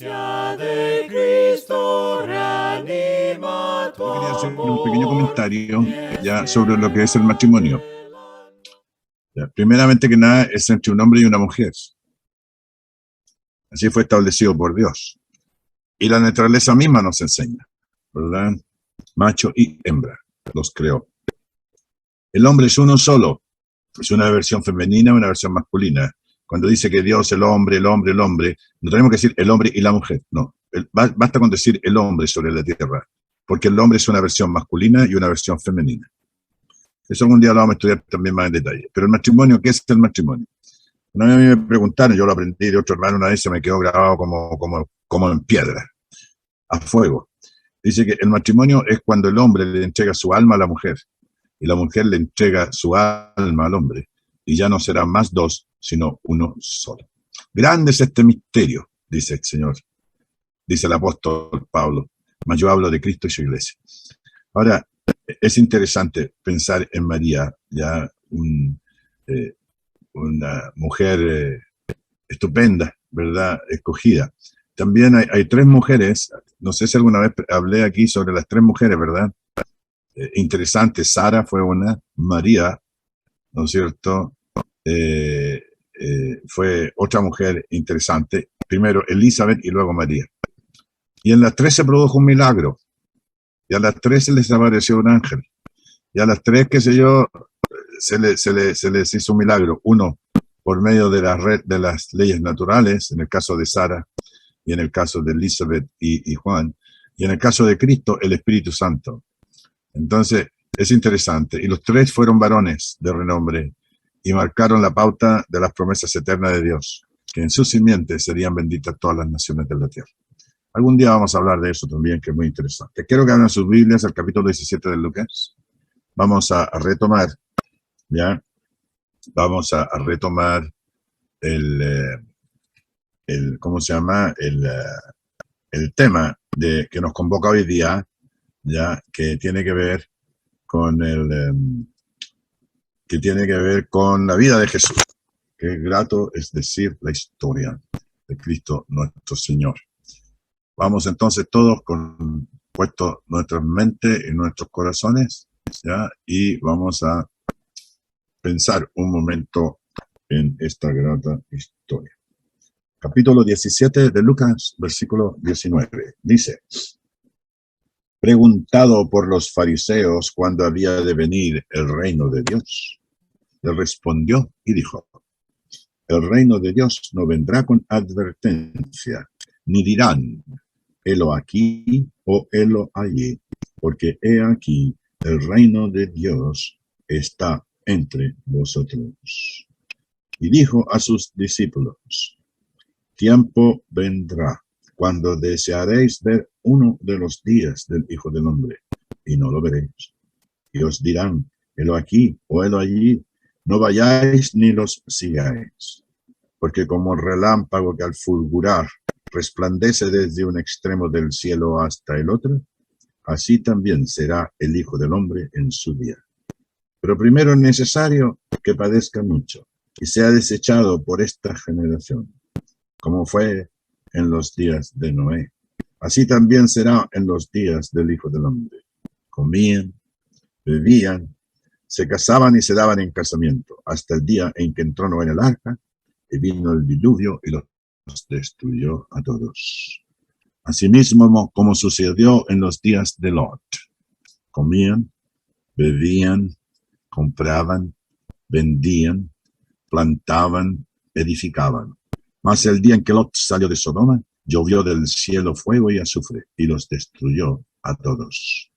de Cristo reanima tu Yo quería hacer un pequeño comentario ya sobre lo que es el matrimonio. Ya, primeramente que nada, es entre un hombre y una mujer. Así fue establecido por Dios. Y la naturaleza misma nos enseña, ¿verdad? Macho y hembra los creó. El hombre es uno solo. Es una versión femenina y una versión masculina. Cuando dice que Dios, el hombre, no tenemos que decir el hombre y la mujer, no. Basta con decir el hombre sobre la tierra, porque el hombre es una versión masculina y una versión femenina. Eso algún día lo vamos a estudiar también más en detalle. Pero el matrimonio, ¿qué es el matrimonio? Una vez a mí me preguntaron, yo lo aprendí de otro hermano una vez, se me quedó grabado como en piedra, a fuego. Dice que el matrimonio es cuando el hombre le entrega su alma a la mujer y la mujer le entrega su alma al hombre, y ya no serán más dos, sino uno solo. Grande es este misterio, dice el Señor, dice el apóstol Pablo, mas yo hablo de Cristo y su iglesia. Ahora, es interesante pensar en María, ya una mujer estupenda, ¿verdad? Escogida. También hay tres mujeres, no sé si alguna vez hablé aquí sobre las tres mujeres, ¿verdad? Interesante, Sara fue una, María, ¿no es cierto? Fue otra mujer interesante, primero Elizabeth y luego María. Y en las tres se produjo un milagro, y a las tres se les apareció un ángel, y a las tres, qué sé yo, se les hizo un milagro, uno por medio de la red de las leyes naturales, en el caso de Sara, y en el caso de Elizabeth y Juan, y en el caso de Cristo, el Espíritu Santo. Entonces, es interesante. Y los tres fueron varones de renombre y marcaron la pauta de las promesas eternas de Dios, que en su simiente serían benditas todas las naciones de la tierra. Algún día vamos a hablar de eso también, que es muy interesante. Quiero que abran sus Biblias al capítulo 17 de Lucas. Vamos a retomar, ¿ya? Vamos a retomar ¿cómo se llama? El tema que nos convoca hoy día, ya, que tiene que ver con la vida de Jesús. Qué grato es decir la historia de Cristo nuestro Señor. Vamos entonces todos con puesto nuestras mentes y nuestros corazones, ¿ya? Y vamos a pensar un momento en esta grata historia. Capítulo 17 de Lucas, versículo 19. Dice: preguntado por los fariseos cuándo había de venir el reino de Dios, le respondió y dijo: el reino de Dios no vendrá con advertencia, ni dirán, helo aquí o helo allí, porque he aquí, el reino de Dios está entre vosotros. Y dijo a sus discípulos: tiempo vendrá cuando desearéis ver uno de los días del Hijo del Hombre, y no lo veréis. Y os dirán, helo aquí o helo allí, no vayáis ni los sigáis. Porque como el relámpago que al fulgurar resplandece desde un extremo del cielo hasta el otro, así también será el Hijo del Hombre en su día. Pero primero es necesario que padezca mucho y sea desechado por esta generación, como fue en los días de Noé. Así también será en los días del Hijo del Hombre. Comían, bebían, se casaban y se daban en casamiento, hasta el día en que entró Noé en el arca, y vino el diluvio y los destruyó a todos. Asimismo, como sucedió en los días de Lot. Comían, bebían, compraban, vendían, plantaban, edificaban. Mas el día en que Lot salió de Sodoma, llovió del cielo fuego y azufre, y los destruyó a todos.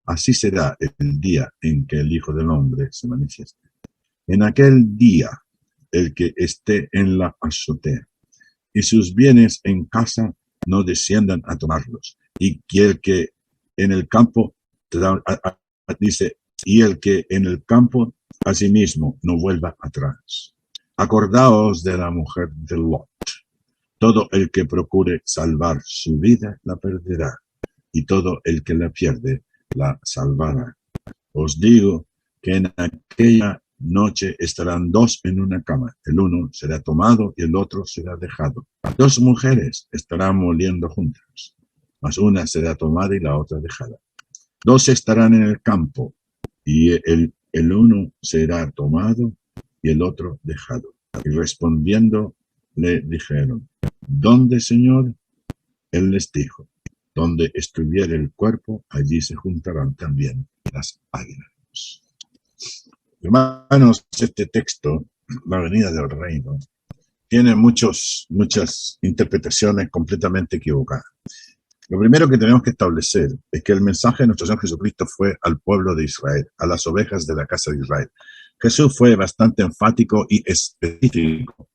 Así será el día en que el Hijo del Hombre se manifieste. En aquel día, el que esté en la azotea y sus bienes en casa no desciendan a tomarlos, y el que en el campo, dice, y el que en el campo asimismo no vuelva atrás. Acordaos de la mujer de Lot. Todo el que procure salvar su vida la perderá, y todo el que la pierde la salvará. Os digo que en aquella noche estarán dos en una cama. El uno será tomado y el otro será dejado. Dos mujeres estarán moliendo juntas, mas una será tomada y la otra dejada. Dos estarán en el campo, y el uno será tomado y el otro dejado. Y respondiendo le dijeron, ¿dónde, Señor? Él les dijo, donde estuviera el cuerpo, allí se juntarán también las águilas. Hermanos, este texto, la venida del reino, tiene muchas interpretaciones completamente equivocadas. Lo primero que tenemos que establecer es que el mensaje de nuestro Señor Jesucristo fue al pueblo de Israel, a las ovejas de la casa de Israel. Jesús fue bastante enfático y específico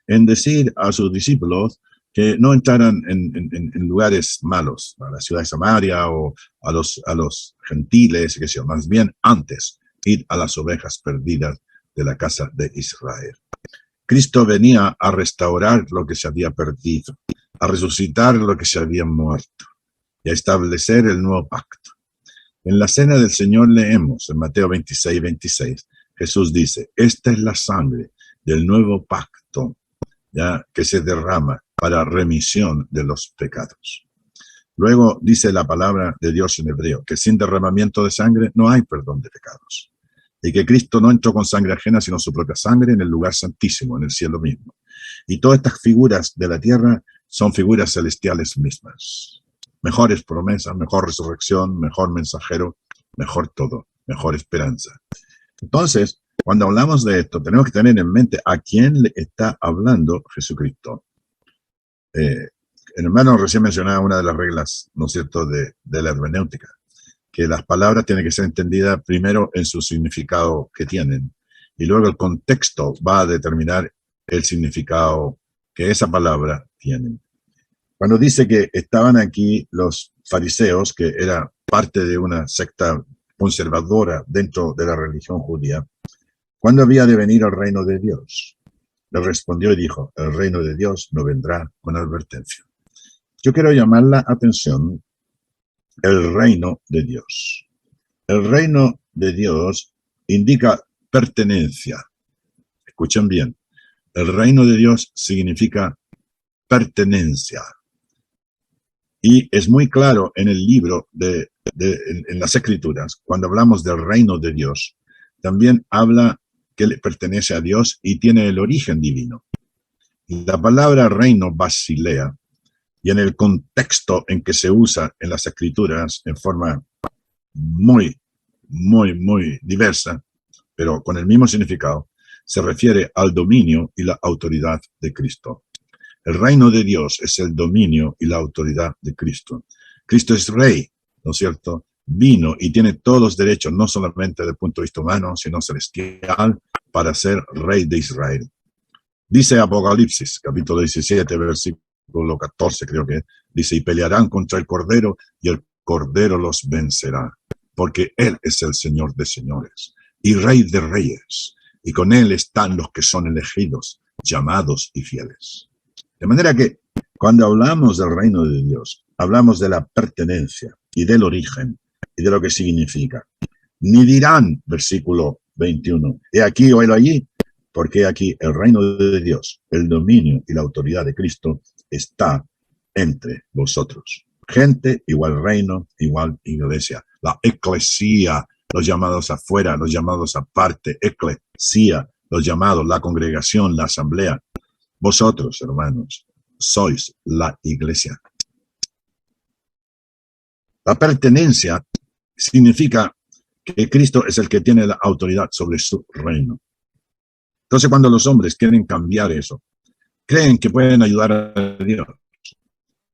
en decir a sus discípulos que no entraran en lugares malos, a la ciudad de Samaria o a los gentiles, que sea, más bien antes ir a las ovejas perdidas de la casa de Israel. Cristo venía a restaurar lo que se había perdido, a resucitar lo que se había muerto y a establecer el nuevo pacto. En la cena del Señor leemos en Mateo 26, Jesús dice, esta es la sangre del nuevo pacto, ya que se derrama para remisión de los pecados. Luego dice la palabra de Dios en hebreo, que sin derramamiento de sangre no hay perdón de pecados. Y que Cristo no entró con sangre ajena, sino su propia sangre en el lugar santísimo, en el cielo mismo. Y todas estas figuras de la tierra son figuras celestiales mismas. Mejores promesas, mejor resurrección, mejor mensajero, mejor todo, mejor esperanza. Entonces, cuando hablamos de esto, tenemos que tener en mente a quién le está hablando Jesucristo. El hermano recién mencionaba una de las reglas, ¿no es cierto?, de la hermenéutica, que las palabras tienen que ser entendidas primero en su significado que tienen, y luego el contexto va a determinar el significado que esa palabra tiene. Cuando dice que estaban aquí los fariseos, que era parte de una secta conservadora dentro de la religión judía, ¿cuándo había de venir el reino de Dios? Le respondió y dijo, el reino de Dios no vendrá con advertencia. Yo quiero llamar la atención el reino de Dios. El reino de Dios indica pertenencia. Escuchen bien. El reino de Dios significa pertenencia. Y es muy claro en el libro en las Escrituras, cuando hablamos del reino de Dios, también habla que le pertenece a Dios y tiene el origen divino. Y la palabra reino, basilea, y en el contexto en que se usa en las Escrituras en forma muy diversa, pero con el mismo significado, se refiere al dominio y la autoridad de Cristo. El reino de Dios es el dominio y la autoridad de Cristo. Cristo es rey, ¿no es cierto? Vino y tiene todos los derechos, no solamente desde el punto de vista humano, sino celestial, para ser rey de Israel. Dice Apocalipsis, capítulo 17, versículo 14, creo que dice, y pelearán contra el Cordero, y el Cordero los vencerá, porque Él es el Señor de señores, y Rey de reyes, y con Él están los que son elegidos, llamados y fieles. De manera que, cuando hablamos del reino de Dios, hablamos de la pertenencia, y del origen, y de lo que significa. Ni dirán, versículo 21, he aquí o he allí, porque aquí el reino de Dios, el dominio y la autoridad de Cristo está entre vosotros. Gente igual reino, igual iglesia. La eclesía, los llamados afuera, los llamados aparte, eclesía, los llamados, la congregación, la asamblea. Vosotros, hermanos, sois la iglesia. La pertenencia significa que Cristo es el que tiene la autoridad sobre su reino. Entonces, cuando los hombres quieren cambiar eso, creen que pueden ayudar a Dios.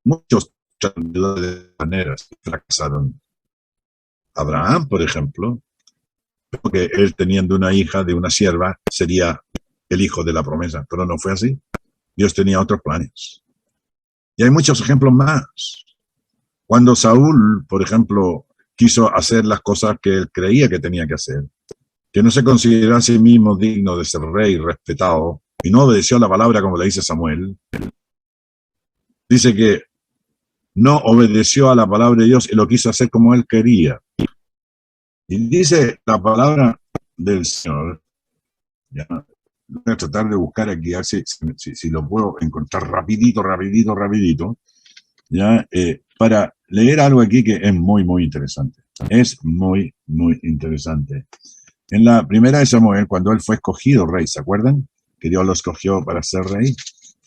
Muchos de maneras fracasaron. Abraham, por ejemplo, porque él teniendo una hija de una sierva sería el hijo de la promesa, pero no fue así. Dios tenía otros planes. Y hay muchos ejemplos más. Cuando Saúl, por ejemplo, quiso hacer las cosas que él creía que tenía que hacer, que no se consideró a sí mismo digno de ser rey, respetado, y no obedeció a la palabra como le dice Samuel, dice que no obedeció a la palabra de Dios y lo quiso hacer como él quería. Y dice la palabra del Señor ¿ya? Voy a tratar de buscar aquí, a ver si lo puedo encontrar rapidito, ¿ya? Para leer algo aquí que es muy interesante. Es muy interesante. En la primera de Samuel, cuando él fue escogido rey, ¿se acuerdan? Que Dios lo escogió para ser rey.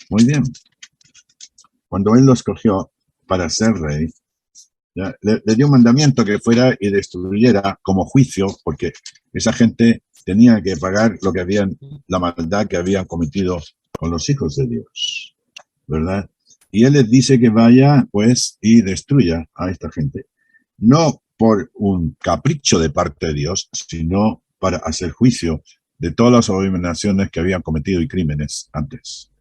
Muy bien. Cuando él lo escogió para ser rey, ¿ya? Le dio un mandamiento que fuera y destruyera como juicio, porque esa gente tenía que pagar lo que habían, la maldad que habían cometido con los hijos de Dios, ¿verdad? Y él les dice que vaya, pues, y destruya a esta gente. No por un capricho de parte de Dios, sino para hacer juicio de todas las abominaciones que habían cometido y crímenes antes.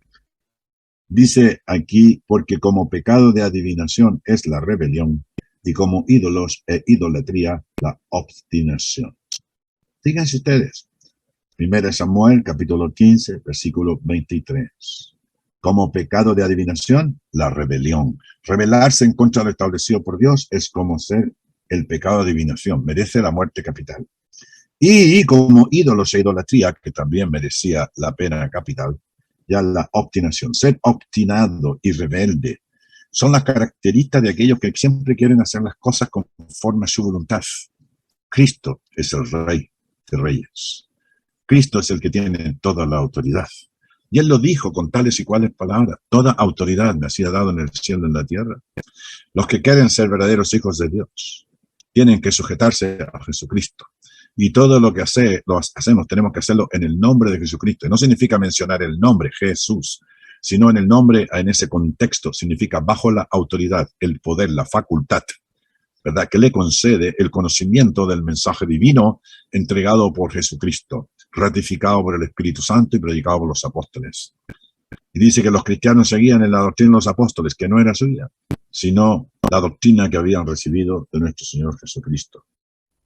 Dice aquí, porque como pecado de adivinación es la rebelión, y como ídolos e idolatría la obstinación. Fíjense ustedes, 1 Samuel capítulo 15, versículo 23. Como pecado de adivinación, la rebelión. Rebelarse en contra de lo establecido por Dios es como ser el pecado de adivinación, merece la muerte capital. Y como ídolos e idolatría, que también merecía la pena capital, ya la obstinación, ser obstinado y rebelde, son las características de aquellos que siempre quieren hacer las cosas conforme a su voluntad. Cristo es el Rey de Reyes. Cristo es el que tiene toda la autoridad. Y él lo dijo con tales y cuales palabras: toda autoridad me ha sido dada en el cielo y en la tierra. Los que quieren ser verdaderos hijos de Dios tienen que sujetarse a Jesucristo. Y todo lo que hacemos tenemos que hacerlo en el nombre de Jesucristo. Y no significa mencionar el nombre Jesús, sino en el nombre, en ese contexto, significa bajo la autoridad, el poder, la facultad, ¿verdad? Que le concede el conocimiento del mensaje divino entregado por Jesucristo, ratificado por el Espíritu Santo y predicado por los apóstoles. Y dice que los cristianos seguían en la doctrina de los apóstoles, que no era suya, sino la doctrina que habían recibido de nuestro Señor Jesucristo.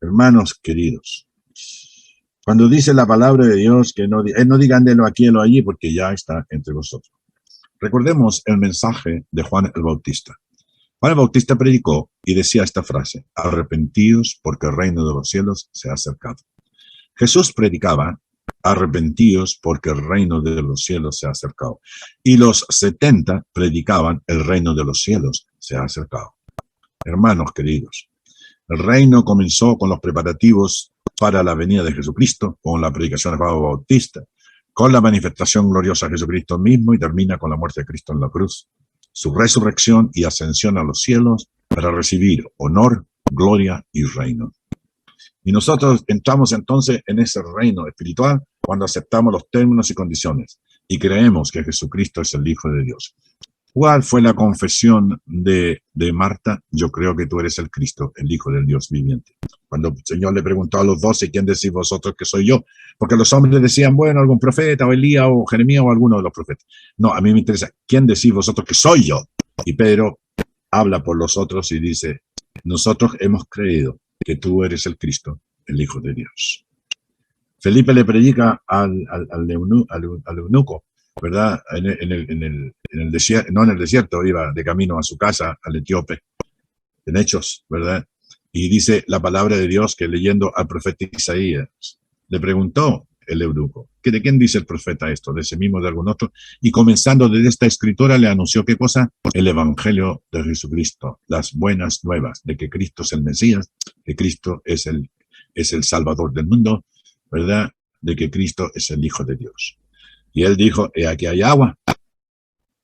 Hermanos queridos, cuando dice la palabra de Dios, que no digan de lo aquí o lo allí, porque ya está entre vosotros. Recordemos el mensaje de Juan el Bautista. Juan el Bautista predicó y decía esta frase: arrepentíos porque el reino de los cielos se ha acercado. Jesús predicaba: arrepentíos porque el reino de los cielos se ha acercado. Y los 70 predicaban: el reino de los cielos se ha acercado. Hermanos queridos, el reino comenzó con los preparativos para la venida de Jesucristo, con la predicación de Juan el Bautista, con la manifestación gloriosa de Jesucristo mismo, y termina con la muerte de Cristo en la cruz, su resurrección y ascensión a los cielos para recibir honor, gloria y reino. Y nosotros entramos entonces en ese reino espiritual cuando aceptamos los términos y condiciones y creemos que Jesucristo es el Hijo de Dios. ¿Cuál fue la confesión de Marta? Yo creo que tú eres el Cristo, el Hijo del Dios viviente. Cuando el Señor le preguntó a los 12, ¿quién decís vosotros que soy yo? Porque los hombres decían, bueno, algún profeta, o Elías, o Jeremías, o alguno de los profetas. No, a mí me interesa, ¿quién decís vosotros que soy yo? Y Pedro habla por los otros y dice, nosotros hemos creído que tú eres el Cristo, el Hijo de Dios. Felipe le predica al eunuco, ¿verdad? En el desierto, no en el desierto, iba de camino a su casa, al etíope, en Hechos, ¿verdad? Y dice la palabra de Dios que leyendo al profeta Isaías, le preguntó el eunuco, ¿de quién dice el profeta esto? ¿De ese mismo, de algún otro? Y comenzando desde esta escritura le anunció, ¿qué cosa? El evangelio de Jesucristo, las buenas nuevas de que Cristo es el Mesías, que Cristo es el Salvador del mundo, ¿verdad? De que Cristo es el Hijo de Dios. Y él dijo, aquí hay agua.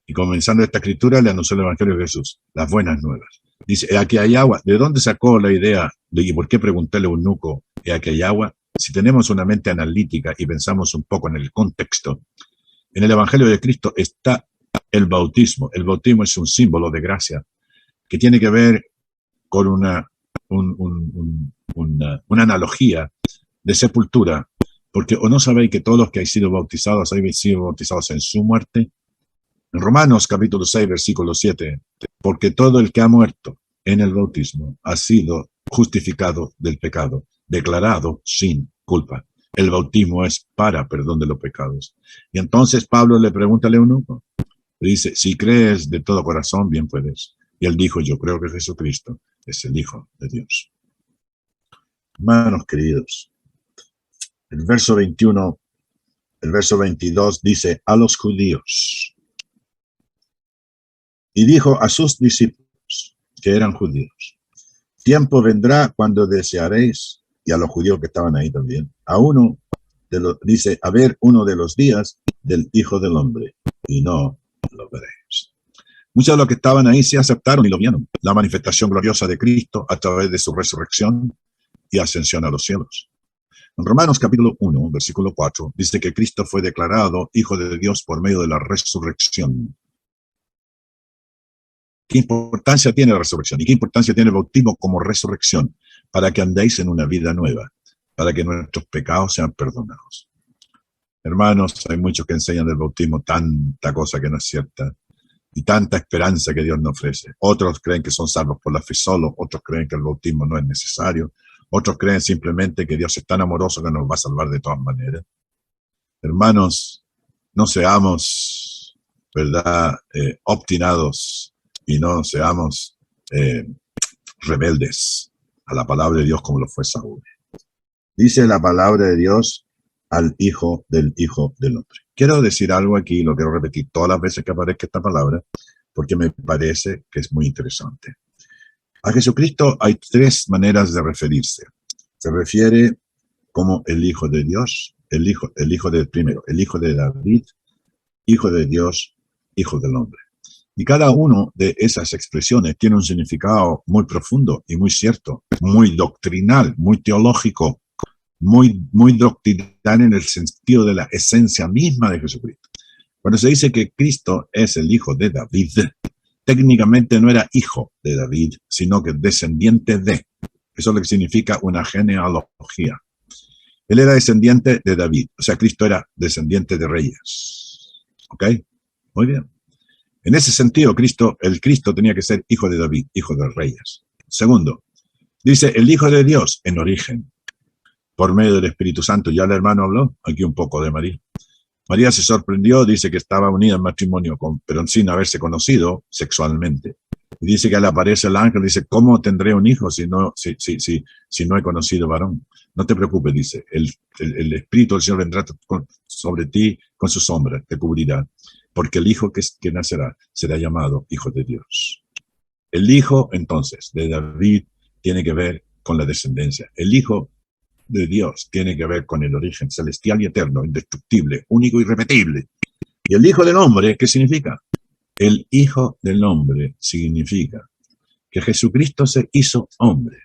Y comenzando esta escritura le anunció el evangelio de Jesús, las buenas nuevas. Dice, aquí hay agua. ¿De dónde sacó la idea de y por qué preguntarle a un eunuco, aquí hay agua? Si tenemos una mente analítica y pensamos un poco en el contexto, en el evangelio de Cristo está el bautismo. El bautismo es un símbolo de gracia que tiene que ver con una analogía de sepultura, porque o no sabéis que todos los que habéis sido bautizados en su muerte. En Romanos capítulo 6, versículo 7, porque todo el que ha muerto en el bautismo ha sido justificado del pecado, declarado sin culpa. El bautismo es para perdón de los pecados. Y entonces Pablo le pregunta al eunuco, le dice, si crees de todo corazón, bien puedes. Y él dijo, yo creo que Jesucristo es el Hijo de Dios. Hermanos queridos, el verso 21 El verso 22 dice, a los judíos. Y dijo a sus discípulos, que eran judíos, tiempo vendrá cuando desearéis, y a los judíos que estaban ahí también, a uno de los, dice, a ver uno de los días del Hijo del Hombre, y no lo veréis. Muchos de los que estaban ahí se aceptaron y lo vieron, la manifestación gloriosa de Cristo a través de su resurrección y ascensión a los cielos. En Romanos capítulo 1, versículo 4, dice que Cristo fue declarado Hijo de Dios por medio de la resurrección. ¿Qué importancia tiene la resurrección? ¿Y qué importancia tiene el bautismo como resurrección? Para que andéis en una vida nueva, para que nuestros pecados sean perdonados. Hermanos, hay muchos que enseñan del bautismo tanta cosa que no es cierta y tanta esperanza que Dios nos ofrece. Otros creen que son salvos por la fe solo, otros creen que el bautismo no es necesario, otros creen simplemente que Dios es tan amoroso que nos va a salvar de todas maneras. Hermanos, no seamos, ¿verdad?, obstinados y no seamos rebeldes a la palabra de Dios como lo fue Saúl. Dice la palabra de Dios al Hijo del Hombre. Quiero decir algo aquí, lo quiero repetir todas las veces que aparezca esta palabra, porque me parece que es muy interesante. A Jesucristo hay tres maneras de referirse. Se refiere como el Hijo de Dios, el Hijo de David, Hijo de Dios, Hijo del Hombre. Y cada uno de esas expresiones tiene un significado muy profundo y muy cierto, muy doctrinal, muy teológico, muy doctrinal en el sentido de la esencia misma de Jesucristo. Cuando se dice que Cristo es el Hijo de David, técnicamente no era hijo de David, sino que descendiente de. Eso es lo que significa una genealogía. Él era descendiente de David, o sea, Cristo era descendiente de reyes. ¿Ok? Muy bien. En ese sentido, el Cristo tenía que ser hijo de David, hijo de reyes. Segundo, dice el Hijo de Dios en origen, por medio del Espíritu Santo. Ya el hermano habló aquí un poco de María. María se sorprendió, dice que estaba unida en matrimonio, pero sin haberse conocido sexualmente. Y dice que le aparece el ángel, dice, ¿cómo tendré un hijo si no he conocido varón? No te preocupes, dice, el Espíritu del Señor vendrá sobre ti con su sombra, te cubrirá, porque el hijo que nacerá será llamado Hijo de Dios. El hijo, entonces, de David tiene que ver con la descendencia. El Hijo de Dios tiene que ver con el origen celestial y eterno, indestructible, único y irrepetible. Y el Hijo del Hombre, ¿qué significa? El Hijo del Hombre significa que Jesucristo se hizo hombre.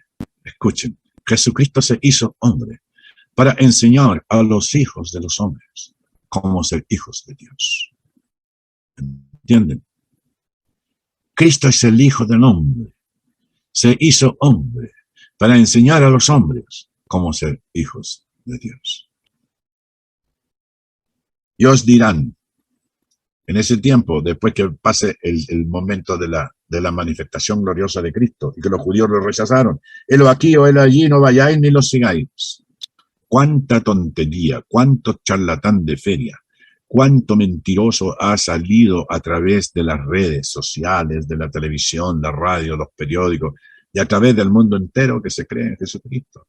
Escuchen, Jesucristo se hizo hombre para enseñar a los hijos de los hombres cómo ser hijos de Dios. ¿Entienden? Cristo es el Hijo del Hombre. Se hizo hombre para enseñar a los hombres cómo ser hijos de Dios. Y os dirán, en ese tiempo, después que pase el momento de la manifestación gloriosa de Cristo, y que los judíos lo rechazaron, helo aquí o helo allí, no vayáis ni los sigáis. Cuánta tontería, cuánto charlatán de feria, cuánto mentiroso ha salido a través de las redes sociales, de la televisión, la radio, los periódicos, y a través del mundo entero que se cree en Jesucristo.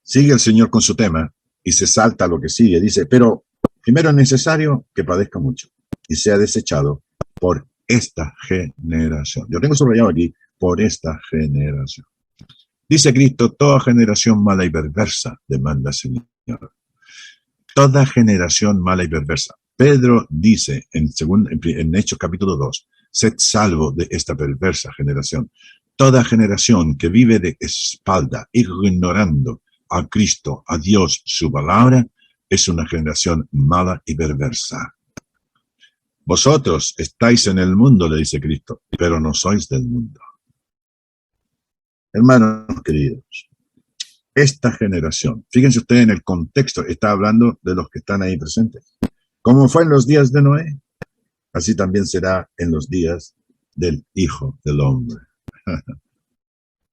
Sigue el Señor con su tema y se salta lo que sigue. Dice, pero primero es necesario que padezca mucho y sea desechado por esta generación. Yo tengo subrayado aquí, por esta generación. Dice Cristo, toda generación mala y perversa demanda Señor. Toda generación mala y perversa. Pedro dice en Hechos capítulo 2, sed salvo de esta perversa generación. Toda generación que vive de espalda, ignorando a Cristo, a Dios, su palabra, es una generación mala y perversa. Vosotros estáis en el mundo, le dice Cristo, pero no sois del mundo. Hermanos queridos, esta generación, fíjense ustedes en el contexto, está hablando de los que están ahí presentes. Como fue en los días de Noé, así también será en los días del Hijo del Hombre.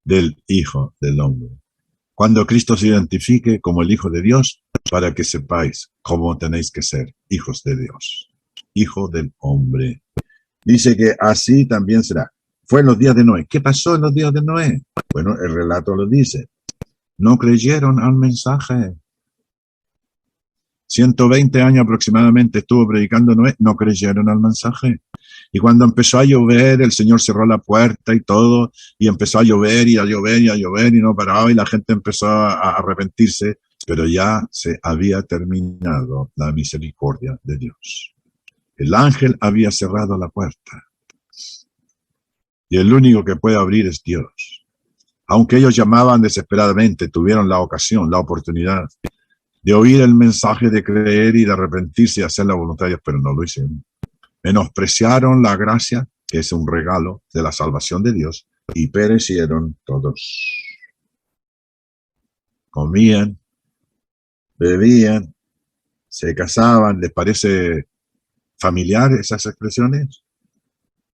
Del Hijo del Hombre. Cuando Cristo se identifique como el Hijo de Dios, para que sepáis cómo tenéis que ser hijos de Dios. Hijo del Hombre. Dice que así también será. Fue en los días de Noé. ¿Qué pasó en los días de Noé? Bueno, el relato lo dice. no creyeron al mensaje. 120 años aproximadamente estuvo predicando Noé, no creyeron al mensaje. Y cuando empezó a llover, el Señor cerró la puerta y todo, y empezó a llover y a llover y a llover y no paraba, y la gente empezó a arrepentirse, pero ya se había terminado la misericordia de Dios. El ángel había cerrado la puerta. Y el único que puede abrir es Dios. Aunque ellos llamaban desesperadamente, tuvieron la ocasión, la oportunidad de oír el mensaje, de creer y de arrepentirse y hacer la voluntad de Dios, pero no lo hicieron. Menospreciaron la gracia, que es un regalo de la salvación de Dios, y perecieron todos. Comían, bebían, se casaban. ¿Les parece familiar esas expresiones?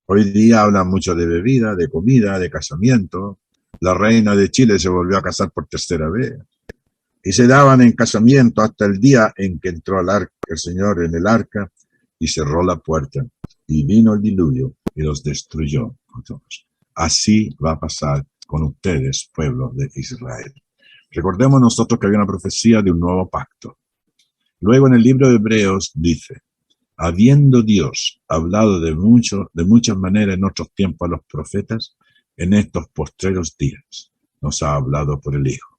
Hoy día hablan mucho de bebida, de comida, de casamiento. La reina de Chile se volvió a casar por tercera vez. Y se daban en casamiento hasta el día en que entró el Señor en el arca y cerró la puerta. Y vino el diluvio y los destruyó a todos. Así va a pasar con ustedes, pueblo de Israel. Recordemos nosotros que había una profecía de un nuevo pacto. Luego en el libro de Hebreos dice: habiendo Dios hablado de muchas maneras en otros tiempos a los profetas, en estos postreros días nos ha hablado por el Hijo.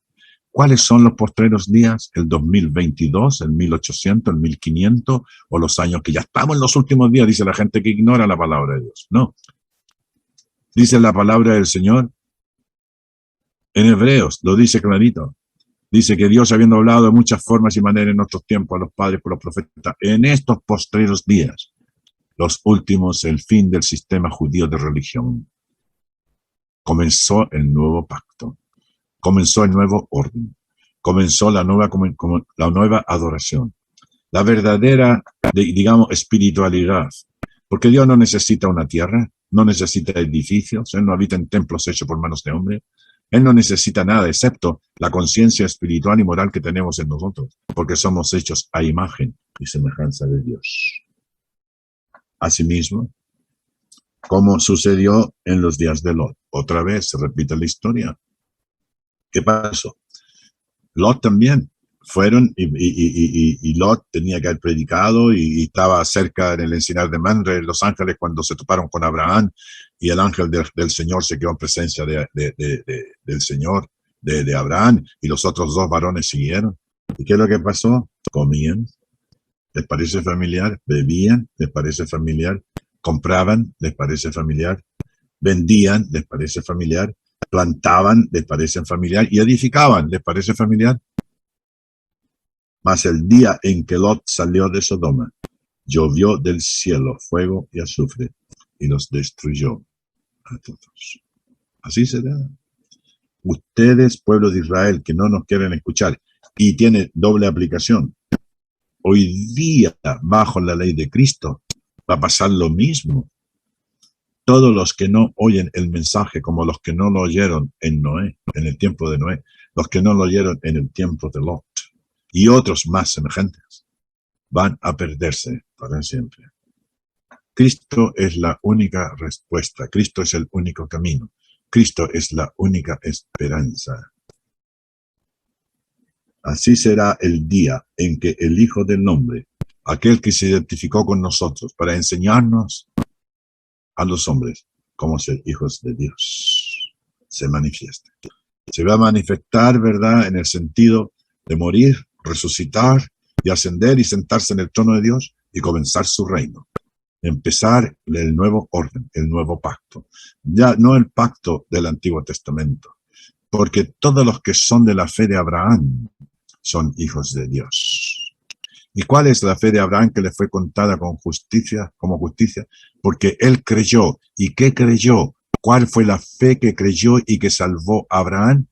¿Cuáles son los postreros días? ¿El 2022, el 1800, el 1500 o los años que ya estamos en los últimos días? Dice la gente que ignora la palabra de Dios. No. Dice la palabra del Señor en Hebreos, lo dice clarito. Dice que Dios, habiendo hablado de muchas formas y maneras en otros tiempos a los padres por los profetas, en estos postreros días, los últimos, el fin del sistema judío de religión. Comenzó el nuevo pacto. Comenzó el nuevo orden, comenzó la nueva adoración, la verdadera, digamos, espiritualidad, porque Dios no necesita una tierra, no necesita edificios, Él no habita en templos hechos por manos de hombre, Él no necesita nada excepto la conciencia espiritual y moral que tenemos en nosotros, porque somos hechos a imagen y semejanza de Dios. Asimismo, como sucedió en los días de Lot, otra vez se repite la historia. ¿Qué pasó? Lot también. Fueron y Lot tenía que haber predicado y estaba cerca en el encinar de Manre, en Los Ángeles, cuando se toparon con Abraham y el ángel del Señor se quedó en presencia del Señor, de Abraham, y los otros dos varones siguieron. ¿Y qué es lo que pasó? Comían. ¿Les parece familiar? Bebían. ¿Les parece familiar? Compraban. ¿Les parece familiar? Vendían. ¿Les parece familiar? Plantaban, ¿les parece familiar? Y edificaban, ¿les parece familiar? Mas el día en que Lot salió de Sodoma, llovió del cielo fuego y azufre, y los destruyó a todos. Así será. Ustedes, pueblo de Israel, que no nos quieren escuchar, y tiene doble aplicación, hoy día, bajo la ley de Cristo, va a pasar lo mismo. Todos los que no oyen el mensaje, como los que no lo oyeron en Noé, en el tiempo de Noé, los que no lo oyeron en el tiempo de Lot, y otros más semejantes, van a perderse para siempre. Cristo es la única respuesta, Cristo es el único camino, Cristo es la única esperanza. Así será el día en que el Hijo del Hombre, aquel que se identificó con nosotros para enseñarnos a los hombres como ser hijos de Dios, se manifiesta. Se va a manifestar, ¿verdad?, en el sentido de morir, resucitar y ascender y sentarse en el trono de Dios y comenzar su reino. Empezar el nuevo orden, el nuevo pacto. Ya no el pacto del Antiguo Testamento, porque todos los que son de la fe de Abraham son hijos de Dios. ¿Y cuál es la fe de Abraham que le fue contada con justicia, como justicia? Porque él creyó. ¿Y qué creyó? ¿Cuál fue la fe que creyó y que salvó a Abraham?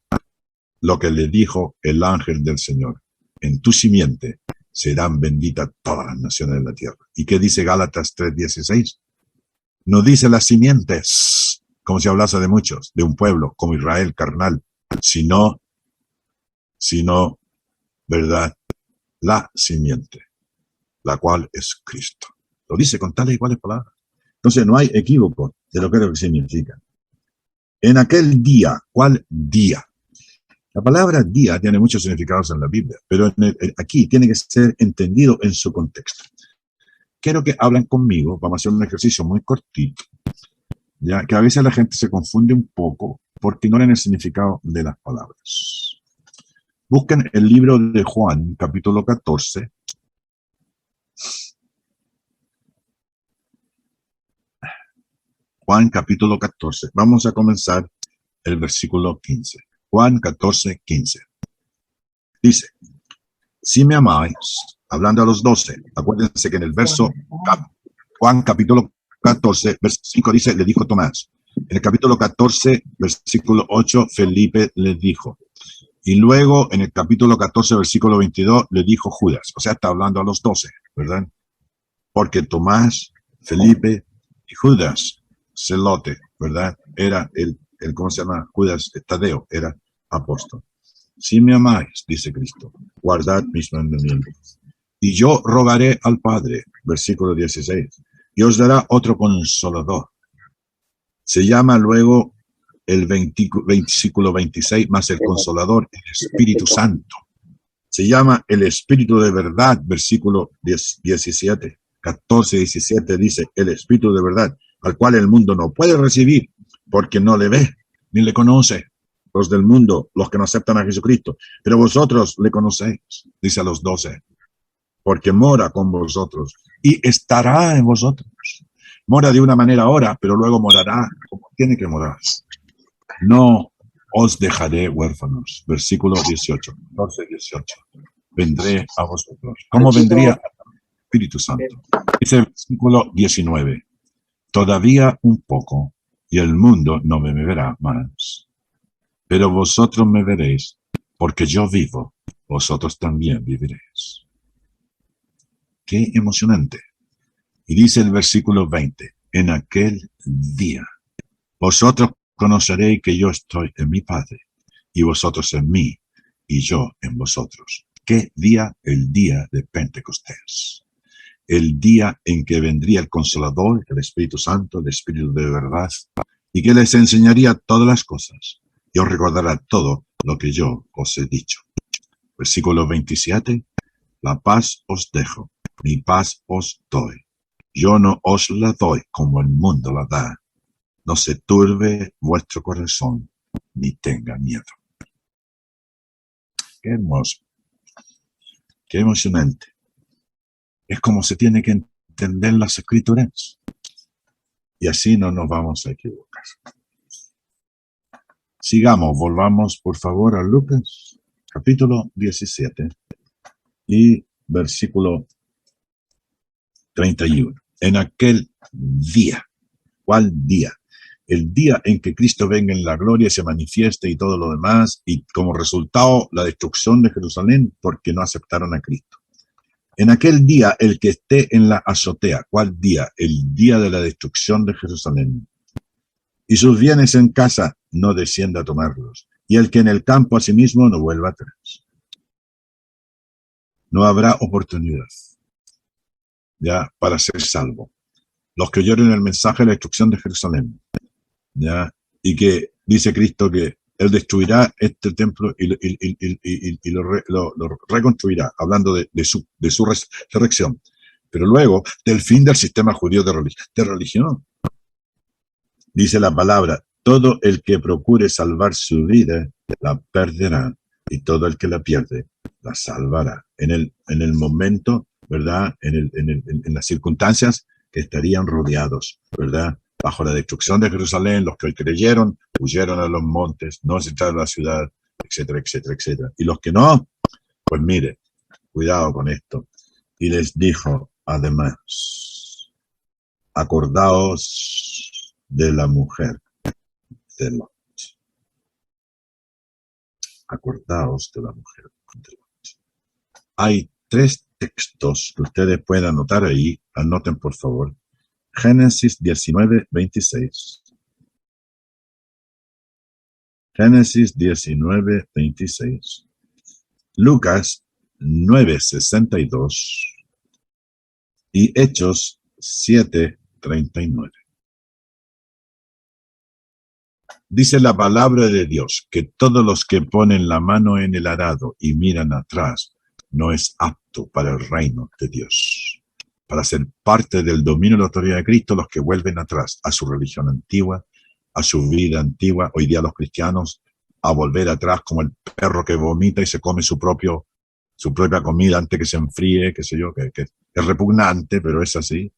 Lo que le dijo el ángel del Señor: en tu simiente serán benditas todas las naciones de la tierra. ¿Y qué dice Gálatas 3:16? No dice las simientes, como si hablase de muchos, de un pueblo como Israel carnal, sino, ¿verdad?, la simiente, la cual es Cristo. Lo dice con tales y cuales palabras. Entonces no hay equívoco de lo que significa. En aquel día, ¿cuál día? La palabra día tiene muchos significados en la Biblia, pero aquí tiene que ser entendido en su contexto. Quiero que hablen conmigo, vamos a hacer un ejercicio muy cortito, ya que a veces la gente se confunde un poco porque ignoran el significado de las palabras. Busquen el libro de Juan, capítulo 14. Juan, capítulo 14. Vamos a comenzar el versículo 15. Juan 14, 15. Dice, si me amáis, hablando a los 12, acuérdense que en el verso Juan capítulo 14, versículo 5 dice, le dijo Tomás. En el capítulo 14, versículo 8, Felipe le dijo. Y luego en el capítulo 14, versículo 22, le dijo Judas. O sea, está hablando a los 12, ¿verdad? Porque Tomás, Felipe y Judas, Celote, ¿verdad? Era ¿cómo se llama? Judas Tadeo, era apóstol. Si me amáis, dice Cristo, guardad mis mandamientos. Y yo rogaré al Padre, versículo 16, y os dará otro consolador. Se llama luego el versículo 26, más el consolador, el Espíritu Santo. Se llama el Espíritu de verdad, versículo 17. 14, 17 dice, el Espíritu de verdad, al cual el mundo no puede recibir, porque no le ve, ni le conoce. Los del mundo, los que no aceptan a Jesucristo. Pero vosotros le conocéis, dice a los 12, porque mora con vosotros y estará en vosotros. Mora de una manera ahora, pero luego morará como tiene que morar. No os dejaré huérfanos. Versículo 18, 14, 18. Vendré a vosotros. ¿Cómo vendría? Espíritu Santo. Dice el versículo 19. Todavía un poco y el mundo no me verá más. Pero vosotros me veréis, porque yo vivo, vosotros también viviréis. Qué emocionante. Y dice el versículo 20, en aquel día, vosotros conoceréis que yo estoy en mi Padre, y vosotros en mí, y yo en vosotros. ¿Qué día? El día de Pentecostés. El día en que vendría el Consolador, el Espíritu Santo, el Espíritu de verdad, y que les enseñaría todas las cosas, y os recordará todo lo que yo os he dicho. Versículo 27, la paz os dejo, mi paz os doy. Yo no os la doy como el mundo la da. No se turbe vuestro corazón, ni tenga miedo. Qué hermoso, qué emocionante. Es como se tiene que entender las Escrituras. Y así no nos vamos a equivocar. Sigamos, volvamos por favor a Lucas, capítulo 17 y versículo 31. En aquel día, ¿cuál día? El día en que Cristo venga en la gloria y se manifieste y todo lo demás, y como resultado la destrucción de Jerusalén porque no aceptaron a Cristo. En aquel día, el que esté en la azotea, ¿cuál día? El día de la destrucción de Jerusalén. Y sus bienes en casa, no descienda a tomarlos. Y el que en el campo a sí mismo no vuelva atrás. No habrá oportunidad ya para ser salvo. Los que oyeron el mensaje de la destrucción de Jerusalén, ya, y que dice Cristo que Él destruirá este templo y lo reconstruirá, hablando de su resurrección. Pero luego, del fin del sistema judío de religión. Dice la palabra, todo el que procure salvar su vida, la perderá, y todo el que la pierde, la salvará. En el momento, ¿verdad? En las circunstancias que estarían rodeados, ¿verdad? Bajo la destrucción de Jerusalén, los que hoy creyeron, huyeron a los montes, no entraron a la ciudad, etcétera, etcétera, etcétera. Y los que no, pues mire, cuidado con esto. Y les dijo, además, acordaos de la mujer de Lot. Acordaos de la mujer de Lot. Hay 3 textos que ustedes pueden anotar ahí. Anoten, por favor. Génesis 19, 26. Génesis 19, 26. Lucas 9, 62. Y Hechos 7, 39. Dice la palabra de Dios que todos los que ponen la mano en el arado y miran atrás no es apto para el reino de Dios. Para ser parte del dominio y la autoridad de Cristo, los que vuelven atrás a su religión antigua, a su vida antigua, hoy día los cristianos, a volver atrás como el perro que vomita y se come su propia comida antes que se enfríe, qué sé yo, que es repugnante, pero es así.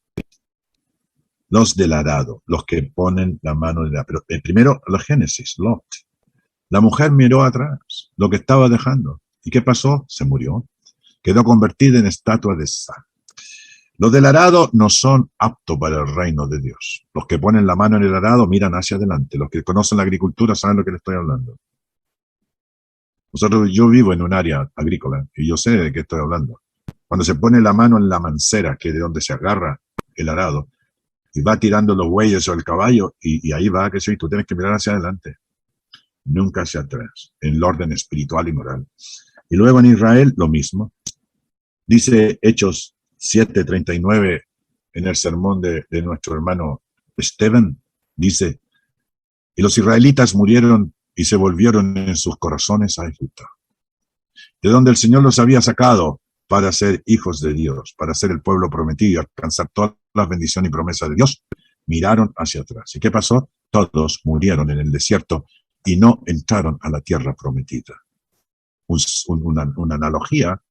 Los del arado, los que ponen la mano en el arado. Pero primero, la Génesis, Lot. La mujer miró atrás, lo que estaba dejando. ¿Y qué pasó? Se murió. Quedó convertida en estatua de sal. Los del arado no son aptos para el reino de Dios. Los que ponen la mano en el arado miran hacia adelante. Los que conocen la agricultura saben lo que les estoy hablando. Yo vivo en un área agrícola y yo sé de qué estoy hablando. Cuando se pone la mano en la mancera, que es de donde se agarra el arado, y va tirando los bueyes o el caballo, y ahí va, que sí, tú tienes que mirar hacia adelante, nunca hacia atrás, en el orden espiritual y moral. Y luego en Israel, lo mismo. Dice Hechos 7:39 en el sermón de nuestro hermano Esteban, dice, y los israelitas murieron y se volvieron en sus corazones a Egipto, de donde el Señor los había sacado para ser hijos de Dios, para ser el pueblo prometido y alcanzar todas las bendiciones y promesas de Dios. Miraron hacia atrás. ¿Y qué pasó? Todos murieron en el desierto y no entraron a la tierra prometida. Una analogía.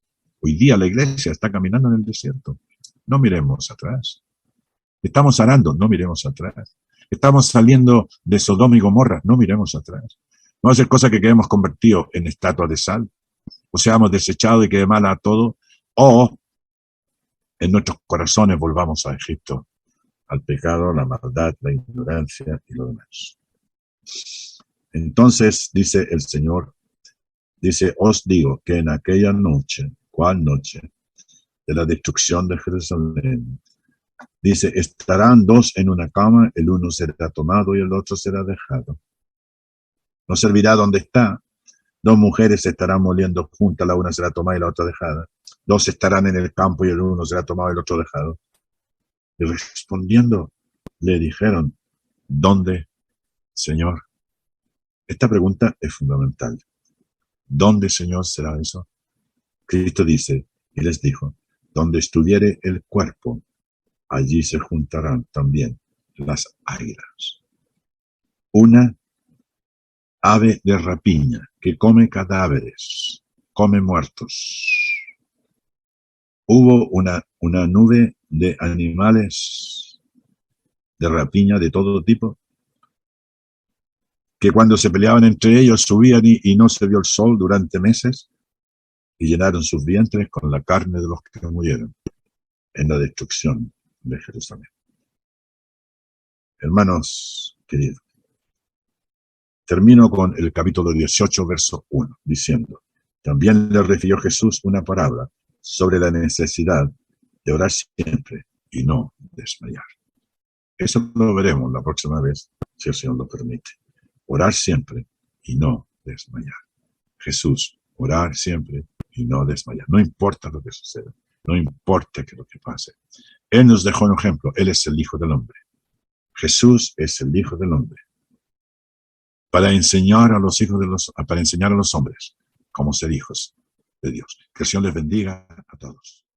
Hoy día la iglesia está caminando en el desierto. No miremos atrás. Estamos arando, no miremos atrás. Estamos saliendo de Sodoma y Gomorra, no miremos atrás. No hacer cosas que quedemos convertidos en estatua de sal, o seamos desechados y quede mal a todo, o en nuestros corazones volvamos a Egipto, al pecado, la maldad, la ignorancia y lo demás. Entonces, dice el Señor, dice, os digo que en aquella noche, ¿cuál noche? De la destrucción de Jerusalén. Dice, estarán dos en una cama, el uno será tomado y el otro será dejado. No servirá donde está. Dos mujeres estarán moliendo juntas, la una será tomada y la otra dejada. Dos estarán en el campo y el uno será tomado y el otro dejado. Y respondiendo, le dijeron, ¿dónde, Señor? Esta pregunta es fundamental. ¿Dónde, Señor, será eso? Cristo dice, y les dijo, donde estuviere el cuerpo, allí se juntarán también las águilas. Una ave de rapiña que come cadáveres, come muertos. Hubo una nube de animales de rapiña de todo tipo, que cuando se peleaban entre ellos subían y no se vio el sol durante meses, y llenaron sus vientres con la carne de los que murieron en la destrucción de Jerusalén. Hermanos queridos, termino con el capítulo 18, verso 1, diciendo, también le refirió Jesús una parábola sobre la necesidad de orar siempre y no desmayar. Eso lo veremos la próxima vez, si el Señor lo permite. Orar siempre y no desmayar. Jesús, orar siempre y no desmayar. No importa lo que suceda, no importa lo que pase. Él nos dejó un ejemplo, Él es el Hijo del Hombre. Jesús es el Hijo del Hombre. Para enseñar a los hombres cómo ser hijos de Dios. Que el Señor les bendiga a todos.